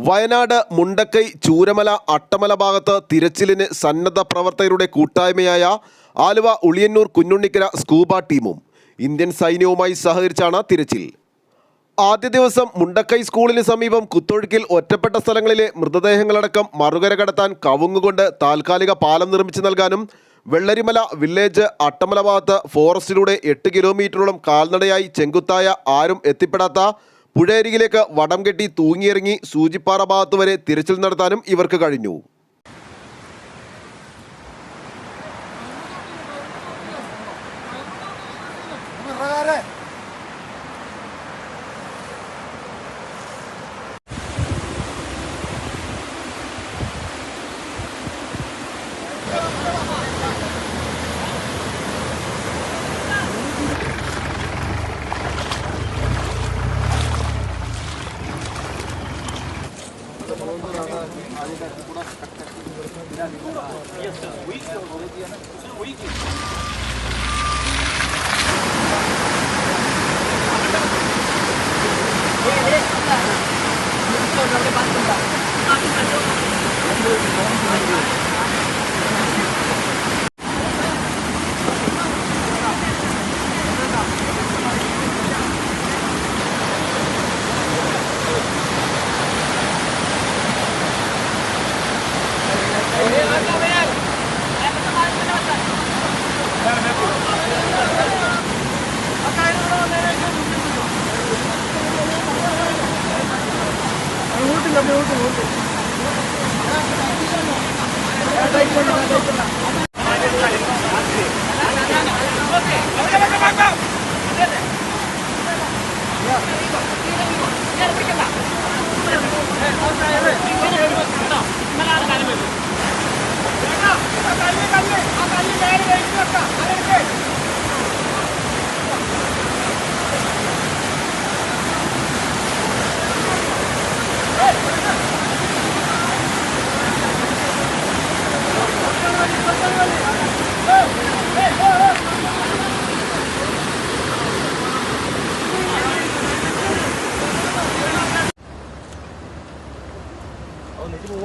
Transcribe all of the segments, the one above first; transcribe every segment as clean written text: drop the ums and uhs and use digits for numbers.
വയനാട് മുണ്ടക്കൈ ചൂരമല അട്ടമല ഭാഗത്ത് തിരച്ചിലിന് സന്നദ്ധ പ്രവർത്തകരുടെ കൂട്ടായ്മയായ ആലുവ ഉളിയന്നൂർ കുഞ്ഞുണ്ണിക്കര സ്കൂബ ടീമും ഇന്ത്യൻ സൈന്യവുമായി സഹകരിച്ചാണ് തിരച്ചിൽ. ആദ്യ ദിവസം മുണ്ടക്കൈ സ്കൂളിന് സമീപം കുത്തൊഴുക്കിൽ ഒറ്റപ്പെട്ട സ്ഥലങ്ങളിലെ മൃതദേഹങ്ങളടക്കം മറുകര കടത്താൻ കവുങ്ങുകൊണ്ട് താൽക്കാലിക പാലം നിർമ്മിച്ചു നൽകാനും വെള്ളരിമല വില്ലേജ് അട്ടമല ഭാഗത്ത് ഫോറസ്റ്റിലൂടെ 8 കിലോമീറ്ററോളം കാൽനടയായി ചെങ്കുത്തായ ആരും എത്തിപ്പെടാത്ത പുഴയരികിലേക്ക് വടം കെട്ടി തൂങ്ങിയിറങ്ങി സൂചിപ്പാറ ഭാഗത്ത് വരെ തിരച്ചിൽ നടത്താനും ഇവർക്ക് കഴിഞ്ഞു.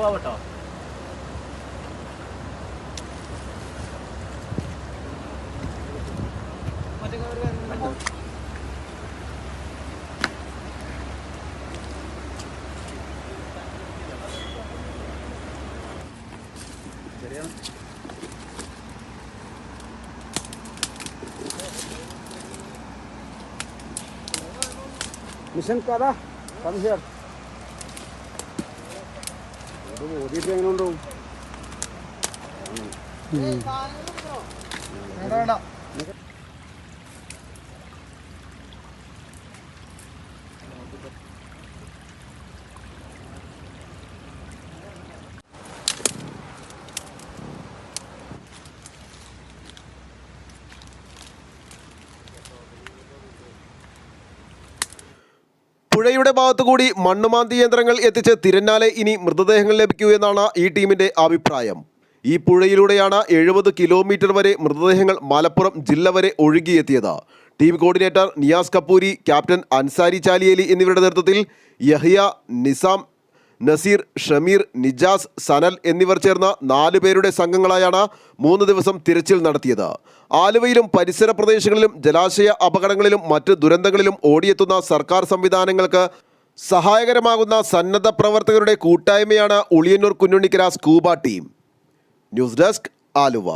പോവാട്ടോ. മിഷൻ കഥ സംശയം ഓടിയിട്ട് എങ്ങനെ ഉണ്ടാവും? പുഴയുടെ ഭാഗത്തുകൂടി മണ്ണുമാന്തി യന്ത്രങ്ങൾ എത്തിച്ച് തിരഞ്ഞാലേ ഇനി മൃതദേഹങ്ങൾ ലഭിക്കൂ എന്നാണ് ഈ ടീമിൻ്റെ അഭിപ്രായം. ഈ പുഴയിലൂടെയാണ് 70 കിലോമീറ്റർ വരെ മൃതദേഹങ്ങൾ മലപ്പുറം ജില്ല വരെ ഒഴുകിയെത്തിയത്. Team coordinator Niyas Kappuri, captain Ansari Chaliyeli എന്നിവരുടെ നേതൃത്വത്തിൽ യഹ്യ, നിസാം, നസീർ, ഷമീർ, നിജാസ്, സനൽ എന്നിവർ ചേർന്ന 4 പേരുടെ സംഘങ്ങളായാണ് 3 ദിവസം തിരച്ചിൽ നടത്തിയത്. ആലുവയിലും പരിസര പ്രദേശങ്ങളിലും ജലാശയ അപകടങ്ങളിലും മറ്റ് ദുരന്തങ്ങളിലും ഓടിയെത്തുന്ന സർക്കാർ സംവിധാനങ്ങൾക്ക് സഹായകരമാകുന്ന സന്നദ്ധ പ്രവർത്തകരുടെ കൂട്ടായ്മയാണ് Uliyannoor Kunjunnikkara scuba team. News desk, Aluva.